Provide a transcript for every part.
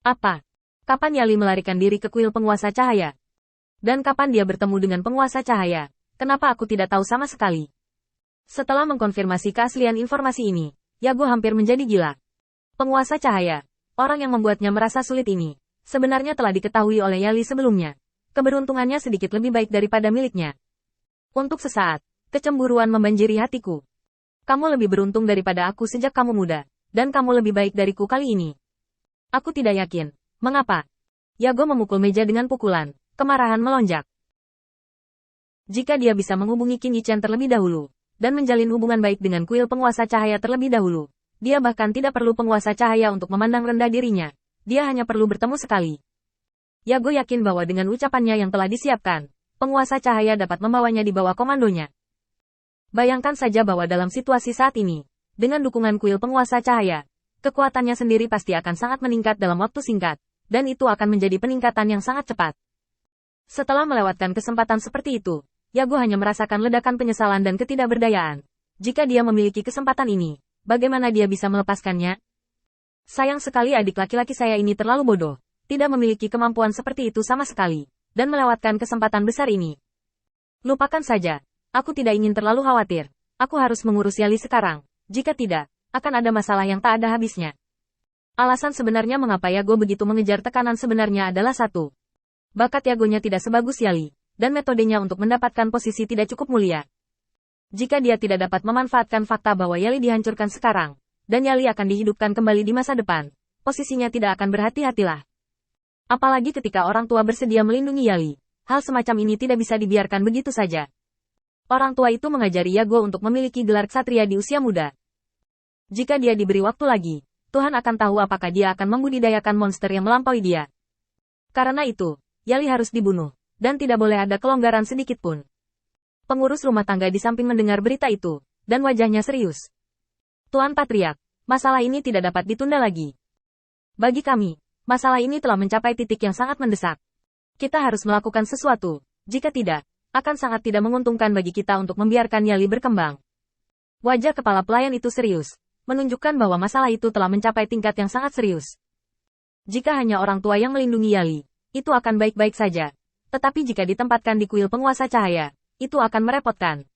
Apa? Kapan Yali melarikan diri ke kuil penguasa cahaya? Dan kapan dia bertemu dengan penguasa cahaya? Kenapa aku tidak tahu sama sekali? Setelah mengkonfirmasi keaslian informasi ini, Yago hampir menjadi gila. Penguasa cahaya, orang yang membuatnya merasa sulit ini, sebenarnya telah diketahui oleh Yali sebelumnya. Keberuntungannya sedikit lebih baik daripada miliknya. Untuk sesaat, kecemburuan membanjiri hatiku. Kamu lebih beruntung daripada aku sejak kamu muda, dan kamu lebih baik dariku kali ini. Aku tidak yakin. Mengapa? Yago memukul meja dengan pukulan. Kemarahan melonjak. Jika dia bisa menghubungi Qin Yichen terlebih dahulu, dan menjalin hubungan baik dengan kuil penguasa cahaya terlebih dahulu, dia bahkan tidak perlu penguasa cahaya untuk memandang rendah dirinya. Dia hanya perlu bertemu sekali. Yago yakin bahwa dengan ucapannya yang telah disiapkan, penguasa cahaya dapat membawanya di bawah komandonya. Bayangkan saja bahwa dalam situasi saat ini, dengan dukungan kuil penguasa cahaya, kekuatannya sendiri pasti akan sangat meningkat dalam waktu singkat, dan itu akan menjadi peningkatan yang sangat cepat. Setelah melewatkan kesempatan seperti itu, Yago hanya merasakan ledakan penyesalan dan ketidakberdayaan. Jika dia memiliki kesempatan ini, bagaimana dia bisa melepaskannya? Sayang sekali adik laki-laki saya ini terlalu bodoh, tidak memiliki kemampuan seperti itu sama sekali, dan melewatkan kesempatan besar ini. Lupakan saja, aku tidak ingin terlalu khawatir, aku harus mengurus Yali sekarang, jika tidak, akan ada masalah yang tak ada habisnya. Alasan sebenarnya mengapa Yago begitu mengejar tekanan sebenarnya adalah satu. Bakat Yagonya tidak sebagus Yali, dan metodenya untuk mendapatkan posisi tidak cukup mulia. Jika dia tidak dapat memanfaatkan fakta bahwa Yali dihancurkan sekarang, dan Yali akan dihidupkan kembali di masa depan, posisinya tidak akan berhati-hatilah. Apalagi ketika orang tua bersedia melindungi Yali, hal semacam ini tidak bisa dibiarkan begitu saja. Orang tua itu mengajari Yago untuk memiliki gelar ksatria di usia muda. Jika dia diberi waktu lagi, Tuhan akan tahu apakah dia akan membudidayakan monster yang melampaui dia. Karena itu, Yali harus dibunuh, dan tidak boleh ada kelonggaran sedikit pun. Pengurus rumah tangga di samping mendengar berita itu, dan wajahnya serius. Tuan Patriark, masalah ini tidak dapat ditunda lagi. Bagi kami, masalah ini telah mencapai titik yang sangat mendesak. Kita harus melakukan sesuatu, jika tidak, akan sangat tidak menguntungkan bagi kita untuk membiarkan Yali berkembang. Wajah kepala pelayan itu serius, menunjukkan bahwa masalah itu telah mencapai tingkat yang sangat serius. Jika hanya orang tua yang melindungi Yali, itu akan baik-baik saja. Tetapi jika ditempatkan di kuil penguasa cahaya, itu akan merepotkan.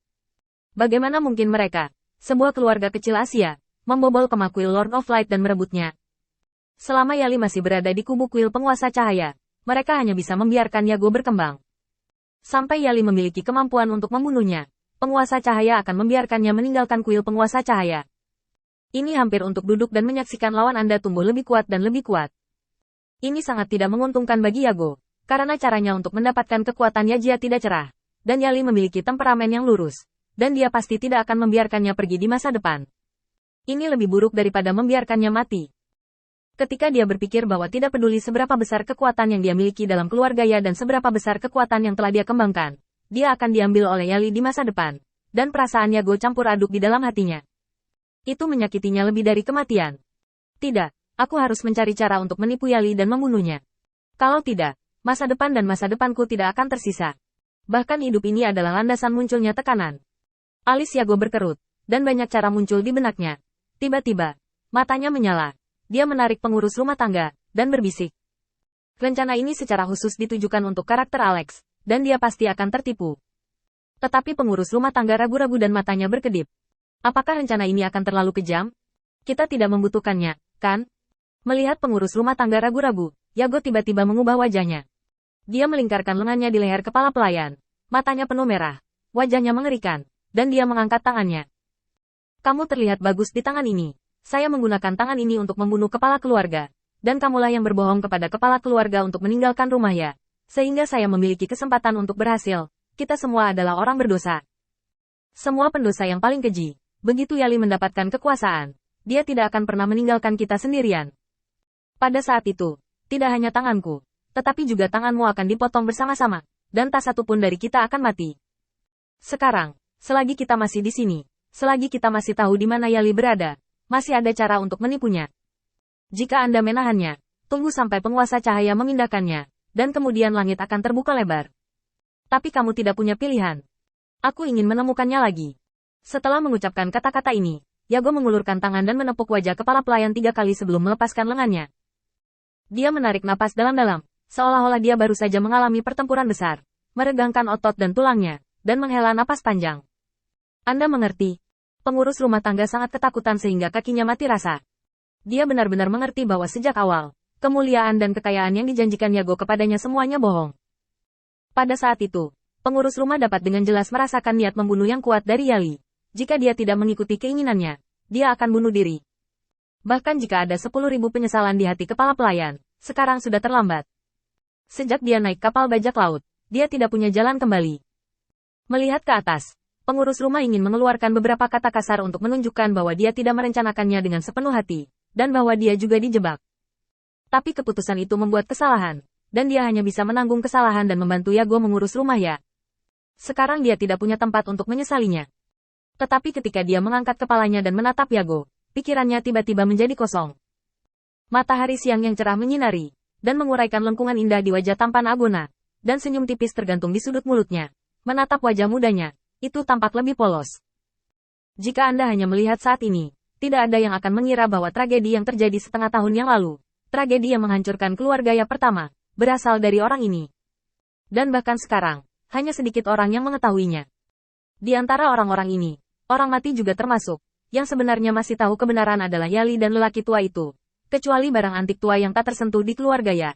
Bagaimana mungkin mereka, sebuah keluarga kecil Asia, membobol kemah kuil Lord of Light dan merebutnya? Selama Yali masih berada di kubu kuil penguasa cahaya, mereka hanya bisa membiarkan Yago berkembang. Sampai Yali memiliki kemampuan untuk membunuhnya, penguasa cahaya akan membiarkannya meninggalkan kuil penguasa cahaya. Ini hampir untuk duduk dan menyaksikan lawan Anda tumbuh lebih kuat dan lebih kuat. Ini sangat tidak menguntungkan bagi Yago, karena caranya untuk mendapatkan kekuatan Yajia tidak cerah, dan Yali memiliki temperamen yang lurus, dan dia pasti tidak akan membiarkannya pergi di masa depan. Ini lebih buruk daripada membiarkannya mati. Ketika dia berpikir bahwa tidak peduli seberapa besar kekuatan yang dia miliki dalam keluarga Ya dan seberapa besar kekuatan yang telah dia kembangkan, dia akan diambil oleh Yali di masa depan, dan perasaan Yago campur aduk di dalam hatinya. Itu menyakitinya lebih dari kematian. Tidak, aku harus mencari cara untuk menipu Yali dan membunuhnya. Kalau tidak, masa depan dan masa depanku tidak akan tersisa. Bahkan hidup ini adalah landasan munculnya tekanan. Alis Yago berkerut, dan banyak cara muncul di benaknya. Tiba-tiba, matanya menyala. Dia menarik pengurus rumah tangga, dan berbisik. Rencana ini secara khusus ditujukan untuk karakter Alex, dan dia pasti akan tertipu. Tetapi pengurus rumah tangga ragu-ragu dan matanya berkedip. Apakah rencana ini akan terlalu kejam? Kita tidak membutuhkannya, kan? Melihat pengurus rumah tangga ragu-ragu, Yago tiba-tiba mengubah wajahnya. Dia melingkarkan lengannya di leher kepala pelayan. Matanya penuh merah. Wajahnya mengerikan. Dan dia mengangkat tangannya. Kamu terlihat bagus di tangan ini. Saya menggunakan tangan ini untuk membunuh kepala keluarga. Dan kamulah yang berbohong kepada kepala keluarga untuk meninggalkan rumah Ya. Sehingga saya memiliki kesempatan untuk berhasil. Kita semua adalah orang berdosa. Semua pendosa yang paling keji. Begitu Yali mendapatkan kekuasaan, dia tidak akan pernah meninggalkan kita sendirian. Pada saat itu, tidak hanya tanganku, tetapi juga tanganmu akan dipotong bersama-sama, dan tak satu pun dari kita akan mati. Sekarang, selagi kita masih di sini, selagi kita masih tahu di mana Yali berada, masih ada cara untuk menipunya. Jika Anda menahannya, tunggu sampai penguasa cahaya memindahkannya, dan kemudian langit akan terbuka lebar. Tapi kamu tidak punya pilihan. Aku ingin menemukannya lagi. Setelah mengucapkan kata-kata ini, Yago mengulurkan tangan dan menepuk wajah kepala pelayan 3 kali sebelum melepaskan lengannya. Dia menarik napas dalam-dalam, seolah-olah dia baru saja mengalami pertempuran besar, meregangkan otot dan tulangnya, dan menghela napas panjang. Anda mengerti? Pengurus rumah tangga sangat ketakutan sehingga kakinya mati rasa. Dia benar-benar mengerti bahwa sejak awal, kemuliaan dan kekayaan yang dijanjikan Yago kepadanya semuanya bohong. Pada saat itu, pengurus rumah dapat dengan jelas merasakan niat membunuh yang kuat dari Yali. Jika dia tidak mengikuti keinginannya, dia akan bunuh diri. Bahkan jika ada 10.000 penyesalan di hati kepala pelayan, sekarang sudah terlambat. Sejak dia naik kapal bajak laut, dia tidak punya jalan kembali. Melihat ke atas, pengurus rumah ingin mengeluarkan beberapa kata kasar untuk menunjukkan bahwa dia tidak merencanakannya dengan sepenuh hati, dan bahwa dia juga dijebak. Tapi keputusan itu membuat kesalahan, dan dia hanya bisa menanggung kesalahan dan membantu Yago mengurus rumah ya. Sekarang dia tidak punya tempat untuk menyesalinya. Tetapi ketika dia mengangkat kepalanya dan menatap Yago, pikirannya tiba-tiba menjadi kosong. Matahari siang yang cerah menyinari, dan menguraikan lengkungan indah di wajah tampan Agona, dan senyum tipis tergantung di sudut mulutnya. Menatap wajah mudanya, itu tampak lebih polos. Jika Anda hanya melihat saat ini, tidak ada yang akan mengira bahwa tragedi yang terjadi setengah tahun yang lalu, tragedi yang menghancurkan keluarga yang pertama, berasal dari orang ini. Dan bahkan sekarang, hanya sedikit orang yang mengetahuinya. Di antara orang-orang ini, orang mati juga termasuk, yang sebenarnya masih tahu kebenaran adalah Yali dan lelaki tua itu, kecuali barang antik tua yang tak tersentuh di keluarga ya.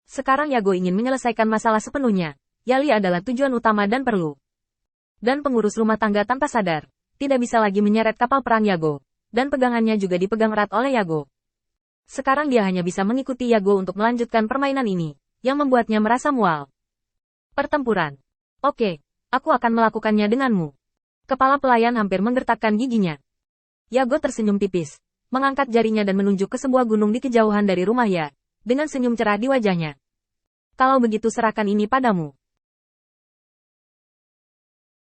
Sekarang Yago ingin menyelesaikan masalah sepenuhnya, Yali adalah tujuan utama dan perlu. Dan pengurus rumah tangga tanpa sadar, tidak bisa lagi menyeret kapal perang Yago, dan pegangannya juga dipegang erat oleh Yago. Sekarang dia hanya bisa mengikuti Yago untuk melanjutkan permainan ini, yang membuatnya merasa mual. Pertempuran. Oke, aku akan melakukannya denganmu. Kepala pelayan hampir menggertakkan giginya. Yago tersenyum tipis, mengangkat jarinya dan menunjuk ke sebuah gunung di kejauhan dari rumah ya, dengan senyum cerah di wajahnya. Kalau begitu serahkan ini padamu.